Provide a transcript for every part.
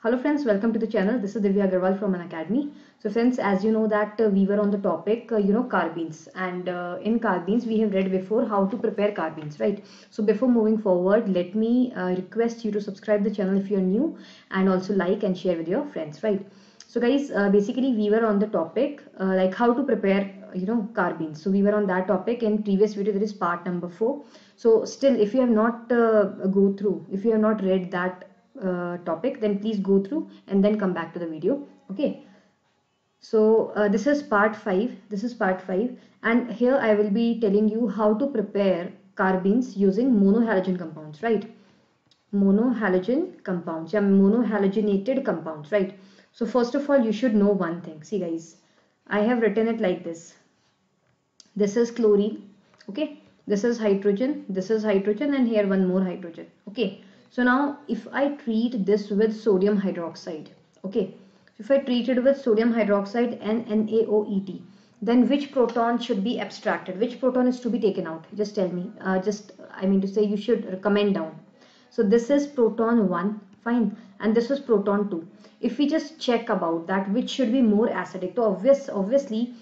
Hello friends, welcome to the channel. This is Divya Agarwal from Unacademy. So friends, as you know that we were on the topic, carbenes, and in carbenes we have read before how to prepare carbenes, right? So before moving forward, let me request you to subscribe the channel if you are new, and also like and share with your friends, right? So guys, basically we were on the topic like how to prepare, carbenes. So we were on that topic in previous video. That is part number 4. So still, if you have not if you have not read that topic, then please go through and then come back to the video. Okay, so this is part 5. And here I will be telling you how to prepare carbenes using monohalogen compounds, right? Monohalogen compounds, yeah, monohalogenated compounds, right? So first of all, you should know one thing. See guys, I have written it like this. This is chlorine, okay, this is hydrogen, and here one more hydrogen. Okay, so now if I treat this with sodium hydroxide, okay, if I treat it with sodium hydroxide and NaOET, then which proton should be abstracted, which proton is to be taken out? Just tell me. I mean to say, you should comment down. So this is proton 1, fine, and this is proton 2. If we just check about that, which should be more acidic, so obviously,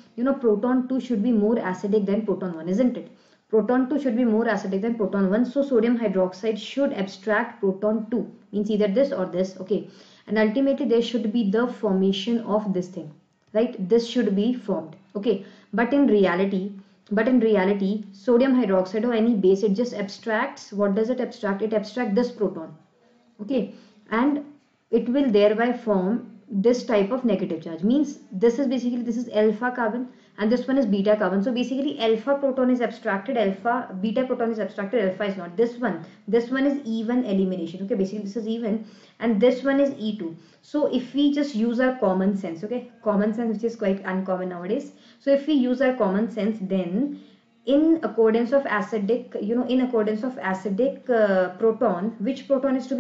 proton 2 should be more acidic than proton 1, isn't it? Proton 2 should be more acidic than proton 1, so sodium hydroxide should abstract proton 2, means either this or this, okay? And ultimately there should be the formation of this thing, right? This should be formed, okay? But in reality, sodium hydroxide or any base, it just abstracts. What does it abstract? It abstracts this proton, okay, and it will thereby form this type of negative charge. Means this is alpha carbon and this one is beta carbon. So basically alpha proton is abstracted, beta proton is abstracted, alpha is not. This one is even elimination, okay? Basically this is even, and this one is E2. So if we just use our common sense, okay, common sense, which is quite uncommon nowadays. So if we use our common sense, then in accordance of acidic, proton, which proton is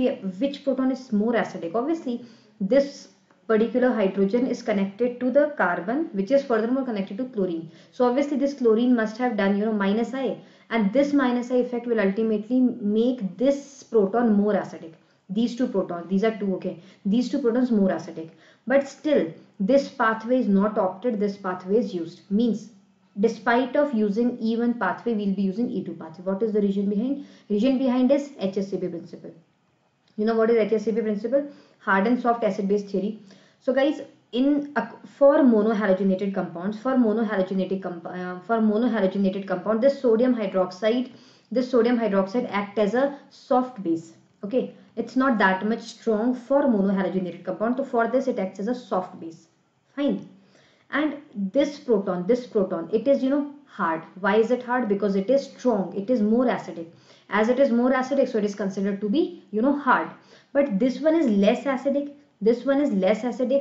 more acidic? Obviously this particular hydrogen is connected to the carbon, which is furthermore connected to chlorine. So obviously this chlorine must have done, minus I, and this minus I effect will ultimately make this proton more acidic. These two protons, these are two, okay, these two protons more acidic. But still this pathway is not opted, this pathway is used. Means despite of using E1 pathway, we'll be using E2 pathway. What is the reason behind? Reason behind is HSCP principle. You know what is HSCP principle? Hard and soft acid base theory. So guys, for monohalogenated compounds, this sodium hydroxide act as a soft base. Okay, it's not that much strong for monohalogenated compound. So for this, it acts as a soft base. Fine. And this proton, it is, hard. Why is it hard? Because it is strong, it is more acidic. As it is more acidic, so it is considered to be, hard. But this one is less acidic,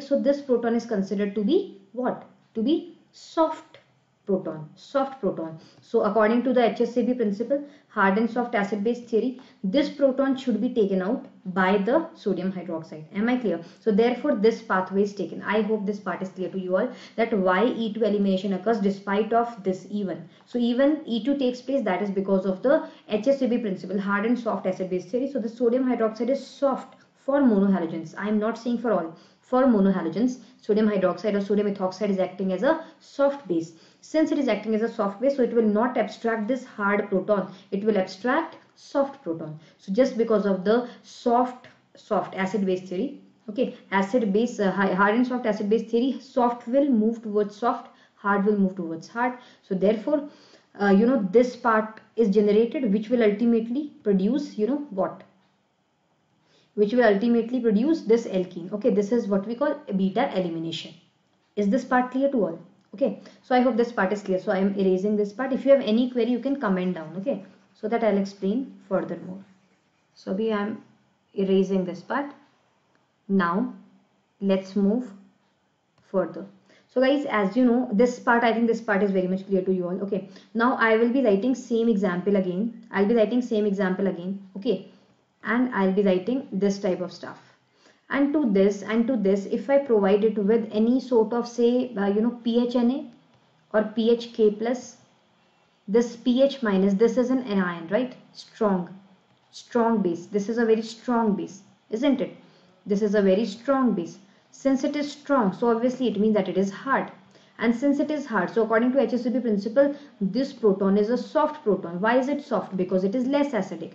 so this proton is considered to be what? To be soft proton. So according to the HSCP principle, hard and soft acid base theory, this proton should be taken out by the sodium hydroxide. Am I clear? So therefore this pathway is taken. I hope this part is clear to you all, that why E2 elimination occurs despite of this E1. So even E2 takes place, that is because of the HSCP principle, hard and soft acid base theory. So the sodium hydroxide is soft for monohalogens. I am not saying for all. For monohalogens, sodium hydroxide or sodium ethoxide is acting as a soft base. Since it is acting as a soft base, so it will not abstract this hard proton, it will abstract soft proton. So just because of the soft acid base theory, okay, acid base, hard and soft acid base theory, soft will move towards soft, hard will move towards hard. So therefore, this part is generated, which will ultimately produce, what? Which will ultimately produce this alkene. Okay, this is what we call beta elimination. Is this part clear to all? Okay, so I hope this part is clear. So I am erasing this part. If you have any query, you can comment down, okay, so that I'll explain furthermore. So I am erasing this part. Now let's move further. So guys, as you know, this part, I think this part is very much clear to you all. Okay, now I will be writing same example again. Okay, and I'll be writing this type of stuff. And to this, if I provide it with any sort of, say, PHNA or PHK plus, this PH minus, this is an anion, right? Strong base. This is a very strong base, isn't it? This is a very strong base. Since it is strong, so obviously it means that it is hard. And since it is hard, so according to HSCP principle, this proton is a soft proton. Why is it soft? Because it is less acidic.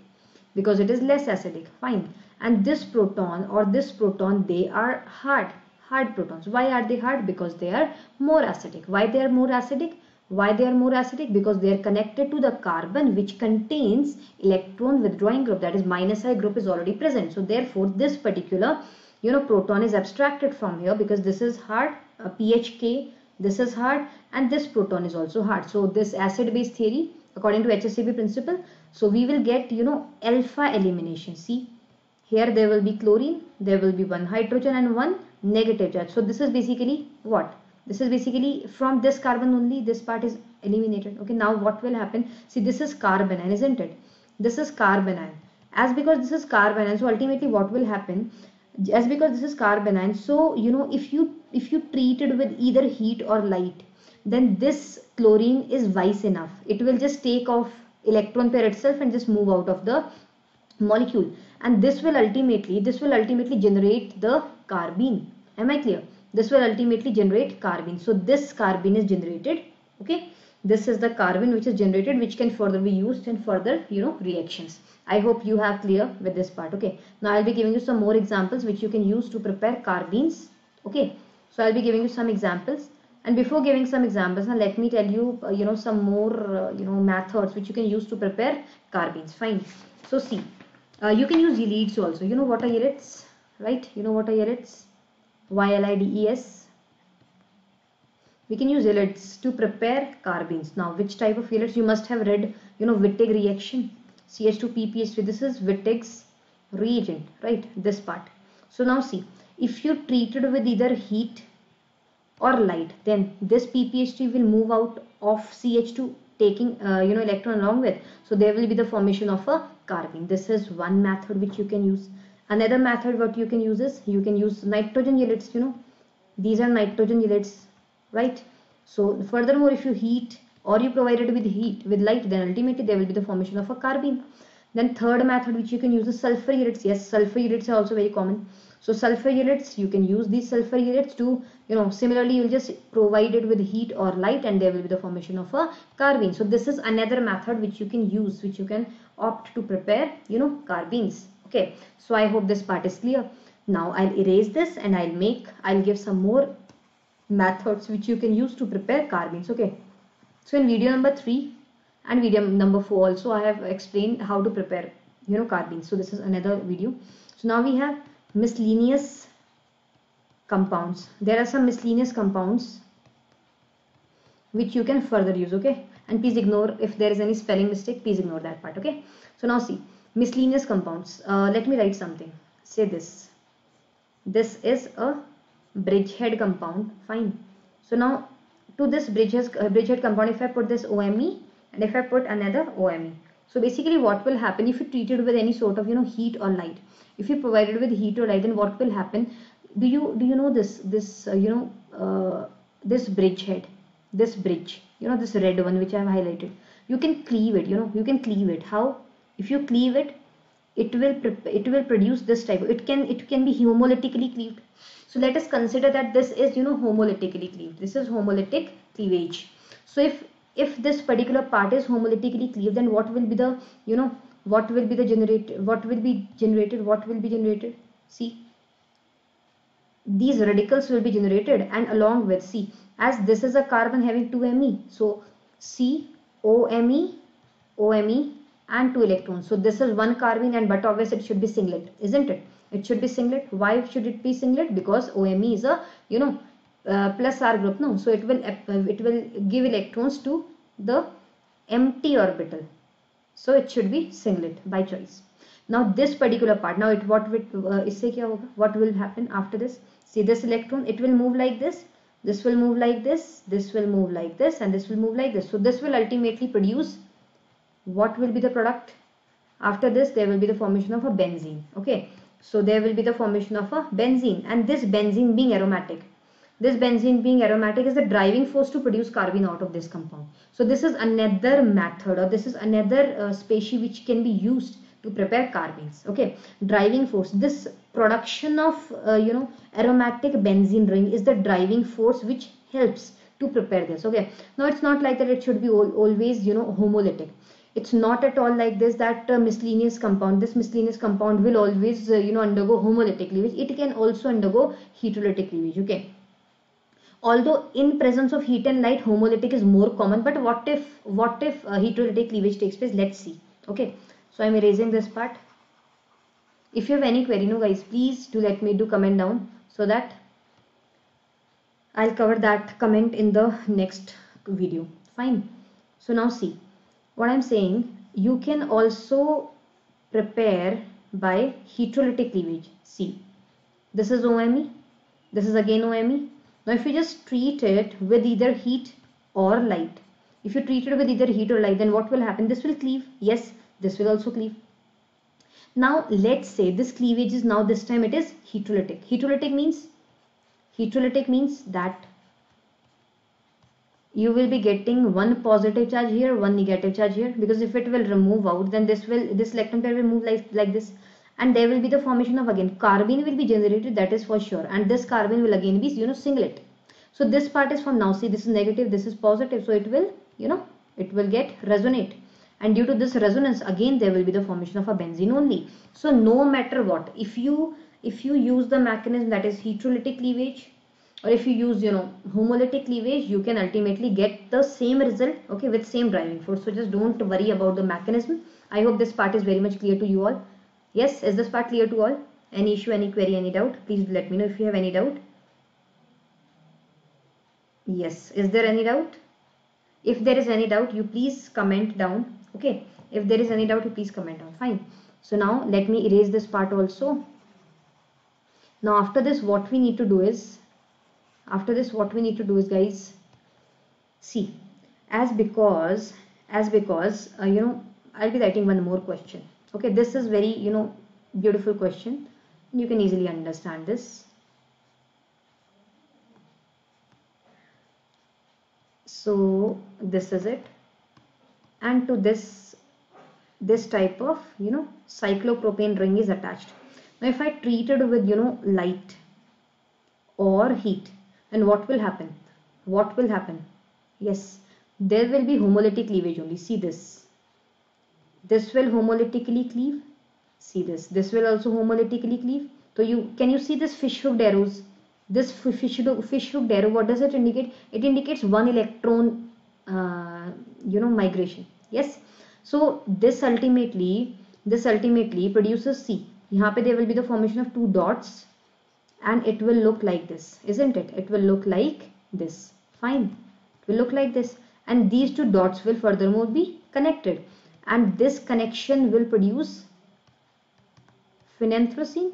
Because it is less acidic. Fine. And this proton or this proton, they are hard. Hard protons. Why are they hard? Because they are more acidic. Why they are more acidic? Why they are more acidic? Because they are connected to the carbon which contains electron withdrawing group, that is -I group is already present. So therefore this particular proton is abstracted from here because this is hard, pHK, this is hard, and this proton is also hard. So this acid base theory according to HSCP principle, so we will get alpha elimination. See, here there will be chlorine, there will be one hydrogen and one negative charge. So this is basically what? This is basically from this carbon only, this part is eliminated. Okay, now what will happen? See, this is carbanion, isn't it? This is carbanion. As because this is carbanion, so ultimately what will happen? As because this is carbanion, so if you treat it with either heat or light, then this chlorine is wise enough. It will just take off electron pair itself and just move out of the molecule, and this will ultimately generate the carbene. Am I clear? This will ultimately generate carbene. So this carbene is generated. Okay, this is the carbene which is generated, which can further be used in further reactions. I hope you have clear with this part. Okay, now I'll be giving you some more examples which you can use to prepare carbenes. Okay, so I'll be giving you some examples, and before giving some examples, now let me tell you some more methods which you can use to prepare carbenes. Fine. So see, you can use ylides also. You know what are ylides, right? You know what are ylides? YLIDES. We can use ylides to prepare carbenes. Now, which type of ylides? You must have read, Wittig reaction, CH2PPH3. This is Wittig's reagent, right? This part. So now see, if you treat it with either heat or light, then this PPH3 will move out of CH2, taking electron along with. So there will be the formation of a carbene. This is one method which you can use. Another method what you can use is, you can use nitrogen ylides. These are nitrogen ylides, right? So furthermore, if you heat or you provide it with light, then ultimately there will be the formation of a carbene. Then third method which you can use is sulfur ylides. Yes, sulfur ylides are also very common. So sulfur ylides, you can use these sulfur ylides to, similarly you'll just provide it with heat or light and there will be the formation of a carbene. So this is another method which you can use, which you can opt to prepare, carbenes. Okay, so I hope this part is clear. Now I'll erase this and I'll give some more methods which you can use to prepare carbenes. Okay, so in video number 3 and video number 4 also I have explained how to prepare carbenes. So this is another video. So now we have miscellaneous compounds. There are some miscellaneous compounds which you can further use. Okay, and please ignore if there is any spelling mistake, please ignore that part. Okay, so now see, miscellaneous compounds. Let me write something. Say this is a bridgehead compound. Fine. So now to this bridgehead compound, if I put this OMe and if I put another OMe, so basically what will happen if you treat it with any sort of heat or light? If you provide it with heat or light, then what will happen? Do you know this bridgehead, this bridge, this red one which I have highlighted? You can cleave it. You can cleave it. How? If you cleave it, it will produce this type. It can be homolytically cleaved. So let us consider that this is homolytically cleaved. This is homolytic cleavage. So if this particular part is homolytically cleaved, then what will be the generated? See, these radicals will be generated, and along with, see, as this is a carbon having 2 Me, so C OMe and 2 electrons. So this is one carbene, and but obviously it should be singlet, isn't it? It should be singlet. Why should it be singlet? Because OMe is a plus R group, no? So it will give electrons to the empty orbital. So it should be singlet by choice. Now this particular part, now what will happen after this? See, this electron, it will move like this. This will move like this. This will move like this, and this will move like this. So this will ultimately produce, what will be the product? After this, there will be the formation of a benzene. Okay, so there will be the formation of a benzene, and this benzene being aromatic. This benzene being aromatic is the driving force to produce carbene out of this compound. So this is another method, or this is another species which can be used to prepare carbenes. Okay, driving force, this production of aromatic benzene ring is the driving force which helps to prepare this. Okay, now it's not like that it should be always homolytic. It's not at all like this that miscellaneous compound, this miscellaneous compound will always undergo homolytic cleavage. It can also undergo heterolytic cleavage. Okay, although in presence of heat and light homolytic is more common, but what if heterolytic cleavage takes place? Let's see. Okay, so I'm erasing this part. If you have any query, no guys, please do let me do comment down so that I'll cover that comment in the next video. Fine. So now see what I'm saying. You can also prepare by heterolytic cleavage. See, this is OMe, this is again OMe. Now if you just treat it with either heat or light, if you treat it with either heat or light, then what will happen? This will cleave. Yes, this will also cleave. Now let's say this cleavage is now, this time it is heterolytic. Heterolytic means that you will be getting one positive charge here, one negative charge here, because if it will remove out, then this electron pair will move like this, and there will be the formation of again carbene will be generated, that is for sure, and this carbene will again be singlet. So this part is from now, see, this is negative, this is positive, so it will it will get resonate, and due to this resonance again there will be the formation of a benzene only. So no matter what, if you use the mechanism that is heterolytic cleavage, or if you use homolytic cleavage, you can ultimately get the same result, okay, with same driving force. So just don't worry about the mechanism. I hope this part is very much clear to you all. Yes, is this part clear to all? Any issue, any query, any doubt? Please let me know if you have any doubt. Yes, is there any doubt? If there is any doubt, you please comment down. Okay, if there is any doubt, you please comment down. Fine. So now let me erase this part also. Now after this what we need to do is, guys, see, as because I'll be writing one more question. Okay, this is very beautiful question, you can easily understand this. So this is it, and to this type of cyclopropane ring is attached. Now if I treat it with light or heat, and what will happen? Yes, there will be homolytic cleavage only. See this will homolytically cleave. See this will also homolytically cleave. So can you see this fish hooked arrows? This fish hooked arrow, what does it indicate? It indicates one electron migration. Yes, so this ultimately produces, see, here there will be the formation of two dots, and it will look like this, isn't it? It will look like this. Fine, it will look like this, and these two dots will furthermore be connected, and this connection will produce phenanthrocene,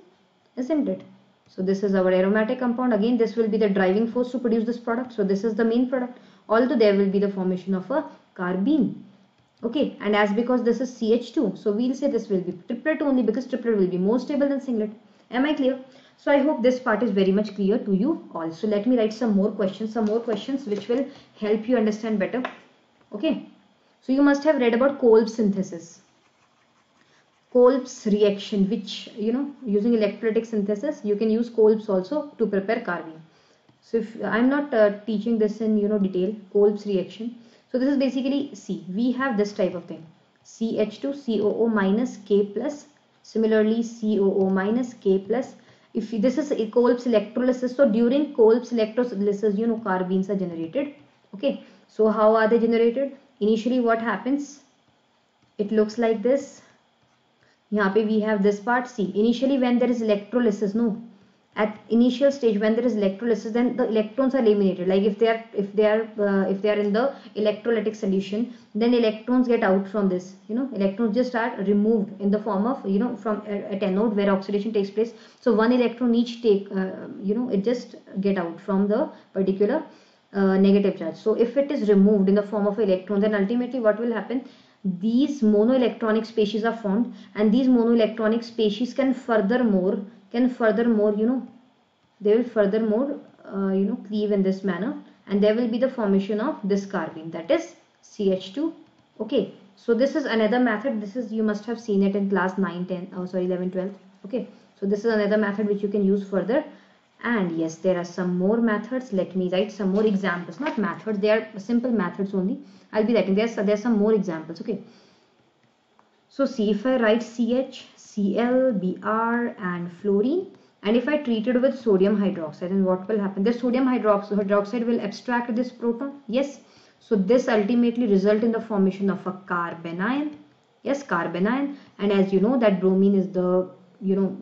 isn't it? So this is our aromatic compound. Again, this will be the driving force to produce this product. So this is the main product, although there will be the formation of a carbene. Okay, and as because this is CH2, so we'll say this will be triplet only, because triplet will be more stable than singlet. Am I clear? So I hope this part is very much clear to you all. So let me write some more questions which will help you understand better. Okay, so you must have read about Kolb's synthesis, Kolb's reaction, which using electrolytic synthesis you can use Kolb's also to prepare carbene. So if I'm not teaching this in detail, Kolb's reaction. So this is basically, see, we have this type of thing, CH2 COO minus K plus, similarly COO minus K plus. If this is a Kolb's electrolysis, so during Kolb's electrolysis carbenes are generated. Okay, so how are they generated? Initially what happens, it looks like this. Here we have this part. See, initially when there is electrolysis, at initial stage when there is electrolysis, then the electrons are eliminated. Like if they are in the electrolytic solution, then electrons get out from this. Electrons just are removed in the form of from at anode where oxidation takes place. So one electron each take it just get out from the particular negative charge. So if it is removed in the form of electron, then ultimately what will happen? These monoelectronic species are formed, and these monoelectronic species can furthermore they will furthermore cleave in this manner, and there will be the formation of this carbene, that is CH2. Okay, So this is another method. This is, you must have seen it in class 9, 10, oh sorry, 11, 12. Okay, so this is another method which you can use further. And yes, there are some more methods. Let me write some more examples, not methods, they are simple methods only. I'll be writing, there's some more examples. Okay, so see, if I write CH, Cl, Br and fluorine, and if I treat it with sodium hydroxide, then what will happen? The sodium hydroxide will abstract this proton. Yes, so this ultimately result in the formation of a carbanion. Yes, carbanion. And as you know that bromine is the, you know,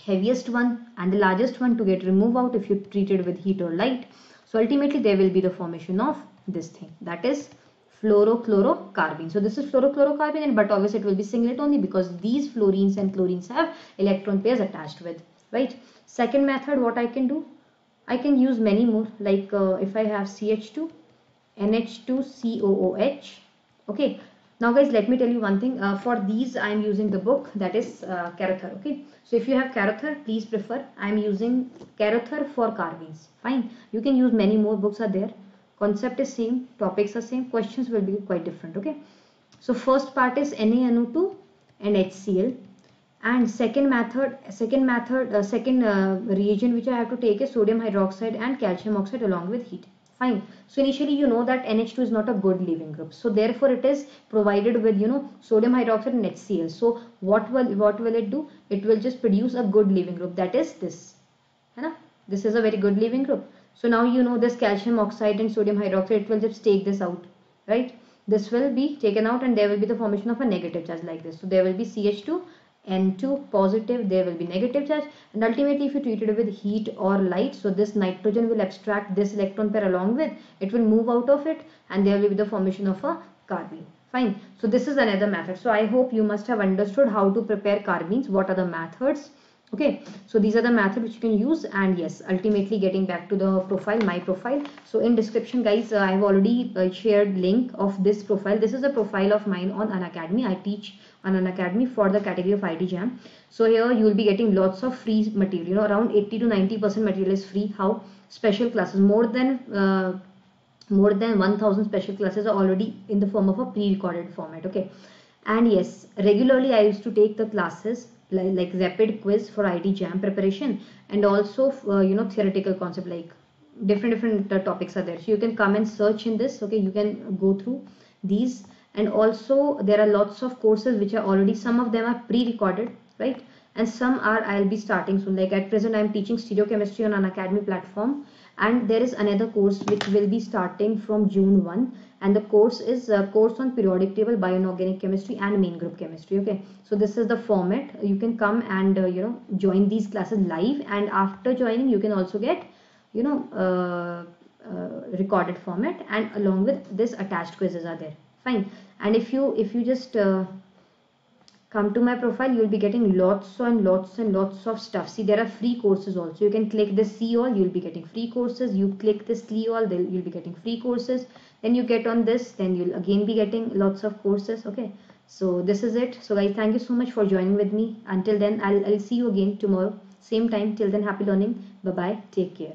heaviest one and the largest one to get removed out if you treat it with heat or light. So ultimately there will be the formation of this thing, that is fluorochlorocarbene. So this is fluorochlorocarbene, but obviously it will be singlet only because these fluorines and chlorines have electron pairs attached with, right? Second method, what I can do, I can use many more, like if I have CH2, NH2COOH. Okay, now guys, let me tell you one thing. For these I am using the book, that is Carothers. Okay, so if you have Carothers, please prefer. I am using Carothers for carbenes. Fine, you can use many more books are there. Concept is same, topics are same, questions will be quite different. Okay, so first part is NaNO2 and HCl, and second reagent which I have to take is sodium hydroxide and calcium oxide along with heat. Fine. So initially you know that NH2 is not a good leaving group. So therefore it is provided with, you know, sodium hydroxide and HCl. So what will it do? It will just produce a good leaving group, that is this. This is a very good leaving group. So now you know this calcium oxide and sodium hydroxide, it will just take this out, right? This will be taken out and there will be the formation of a negative charge like this. So there will be CH2, N2 positive, there will be negative charge, and ultimately if you treat it with heat or light, so this nitrogen will abstract this electron pair along with, it will move out of it and there will be the formation of a carbene. Fine. So this is another method. So I hope you must have understood how to prepare carbenes, what are the methods. Okay, so these are the methods which you can use. And yes, ultimately getting back to the profile, my profile. So in description guys, I have already shared link of this profile. This is a profile of mine on Unacademy. I teach on Unacademy for the category of IT Jam. So here you will be getting lots of free material, you know, around 80 to 90% material is free. How? Special classes, more than 1000 special classes are already in the form of a pre-recorded format. Okay, and yes, regularly I used to take the classes like rapid quiz for IT Jam preparation, and also you know, theoretical concept, like different topics are there. So you can come and search in this. Okay, you can go through these, and also there are lots of courses which are already, some of them are pre-recorded, right, and some are I'll be starting soon. Like at present I'm teaching stereochemistry on Unacademy platform, and there is another course which will be starting from June 1, and the course is a course on periodic table, bioinorganic chemistry and main group chemistry. Okay, so this is the format. You can come and you know, join these classes live, and after joining you can also get, you know, recorded format, and along with this attached quizzes are there. Fine. And if you just come to my profile, you will be getting lots and lots of stuff. See, there are free courses also. You can click this see all, you will be getting free courses. You click this see all, you'll be getting free courses. Then you get on this, then you'll again be getting lots of courses. Okay, so this is it. So guys, thank you so much for joining with me. Until then, I'll see you again tomorrow, same time. Till then, happy learning. Bye bye, take care.